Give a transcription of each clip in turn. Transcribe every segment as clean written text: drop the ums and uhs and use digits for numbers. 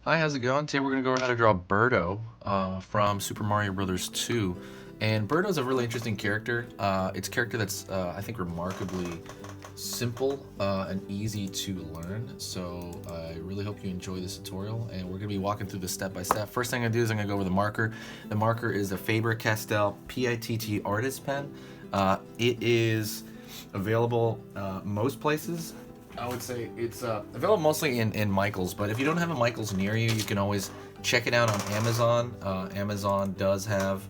Hi, how's it going? Today we're going to go over how to draw Birdo from Super Mario Brothers 2. And Birdo's a really interesting character. It's a character that's, I think, remarkably simple and easy to learn. So I really hope you enjoy this tutorial. And we're going to be walking through this step by step. First thing I'm going to do is I'm going to go over the marker. The marker is a Faber-Castell PITT Artist Pen. It is available most places. I would say it's available mostly in Michael's, but if you don't have a Michael's near you, you can always check it out on Amazon. Amazon does have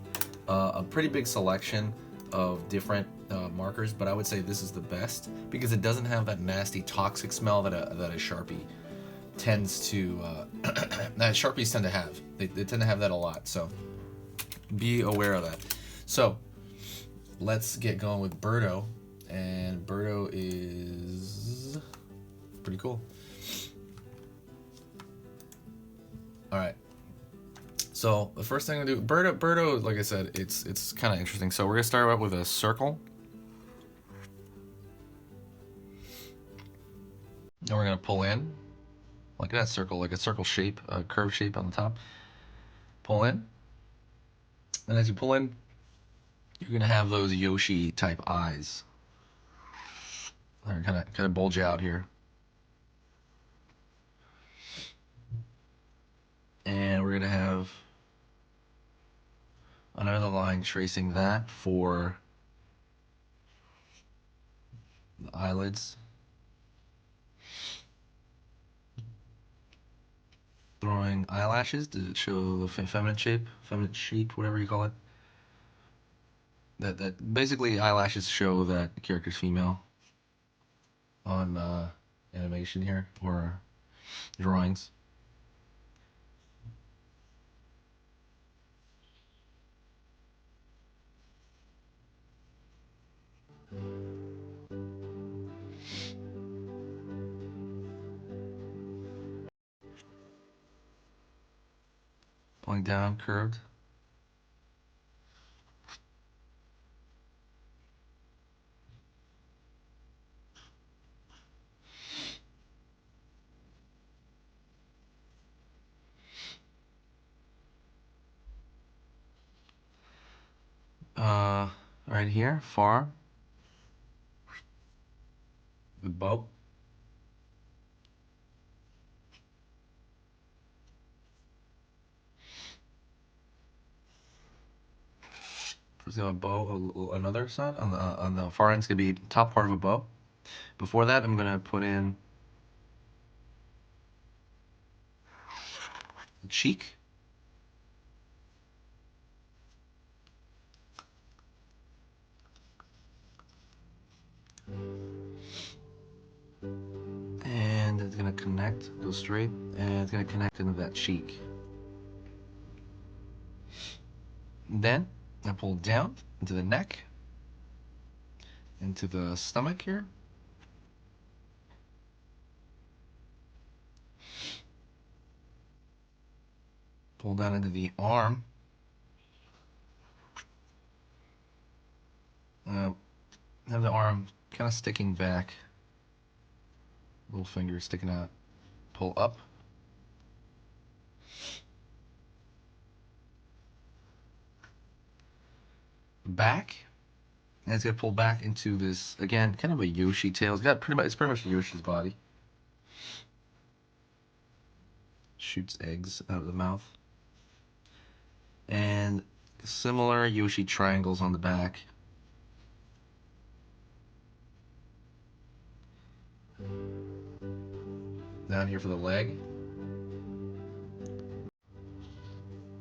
a pretty big selection of different markers, but I would say this is the best because it doesn't have that nasty toxic smell that a Sharpie tends to that Sharpies tend to have. They tend to have that a lot, so be aware of that. So let's get going with Birdo, and Birdo is pretty cool. All right. So the first thing to do, Birdo, like I said, it's kind of interesting. So we're gonna start out with a circle, and we're gonna pull in like that circle, like a circle shape, a curved shape on the top. Pull in, and as you pull in, you're gonna have those Yoshi type eyes. They're kind of bulge out here, and we're gonna have another line tracing that for the eyelids. Throwing eyelashes to show the feminine shape, whatever you call it. That basically eyelashes show that the character's female on animation here or drawings. Pulling down, curved. Right here, far, the bow. First, gonna bow another side on the far end's gonna be top part of a bow. Before that, I'm gonna put in the cheek. And it's gonna connect, go straight, and it's gonna connect into that cheek. Then I pull down into the neck, into the stomach here. Pull down into the arm. Uh, have the arm kind of sticking back. Little finger sticking out. Pull up. Back. And it's gonna pull back into this again, kind of a Yoshi tail. It's pretty much Yoshi's body. Shoots eggs out of the mouth. And similar Yoshi triangles on the back. Down here for the leg.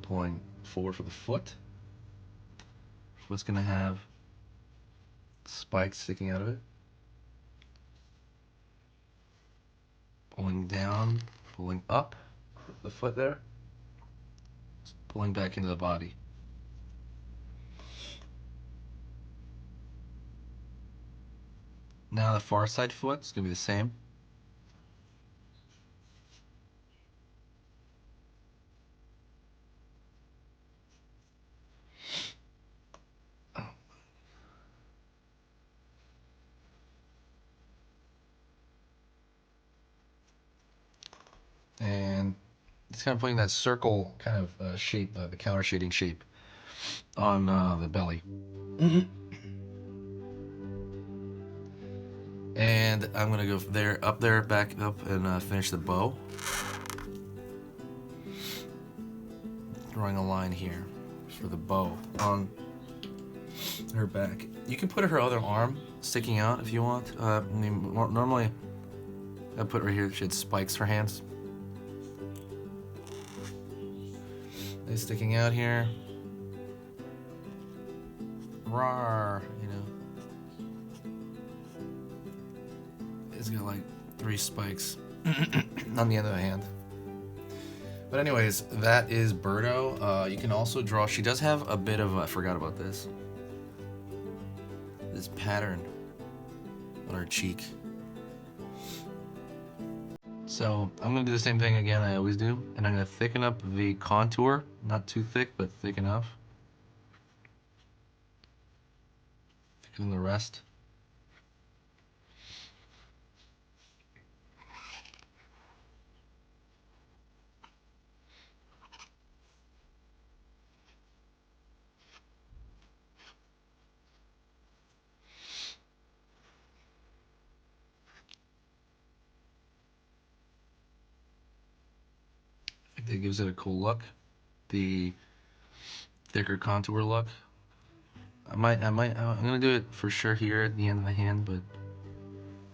Pulling forward for the foot. Foot's gonna have spikes sticking out of it. Pulling down, pulling up the foot there. Pulling back into the body. Now the far side foot is gonna be the same. And it's kind of putting that circle kind of shape, the counter shading shape on the belly. And I'm gonna go there, up there, back up, and finish the bow. Drawing a line here for the bow on her back. You can put her other arm sticking out if you want. I mean, normally I put right here. She had spikes for hands. They're sticking out here. Rawr, you know. It's got like 3 spikes on the end of the hand. But anyways, that is Birdo. You can also draw, she does have a bit of, I forgot about this pattern on her cheek. So I'm gonna do the same thing again I always do, and I'm gonna thicken up the contour, not too thick, but thick enough. Thicken the rest. I think that gives it a cool look. The thicker contour look. I'm gonna do it for sure here at the end of the hand, but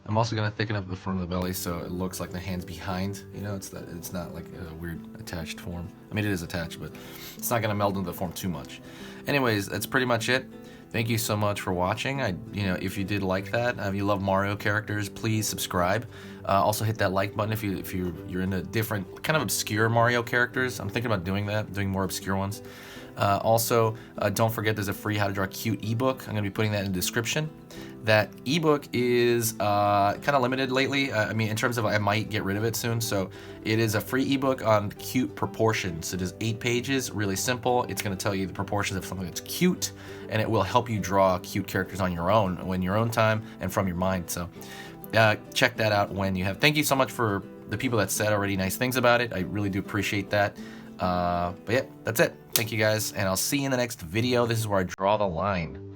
I'm also gonna thicken up the front of the belly so it looks like the hand's behind. You know, it's not like a weird attached form. I mean, it is attached, but it's not gonna meld into the form too much. Anyways, that's pretty much it. Thank you so much for watching. You know, if you did like that, if you love Mario characters, please subscribe. Also hit that like button if you're into different kind of obscure Mario characters. I'm thinking about doing more obscure ones. Also, don't forget there's a free How to Draw Cute ebook. I'm going to be putting that in the description. That ebook is kind of limited lately. I mean, in terms of I might get rid of it soon. So it is a free ebook on cute proportions. It is 8 pages, really simple. It's going to tell you the proportions of something that's cute, and it will help you draw cute characters on your own, in your own time, and from your mind. So check that out when you have. Thank you so much for the people that said already nice things about it. I really do appreciate that. But yeah, that's it. Thank you guys, and I'll see you in the next video. This is where I draw the line.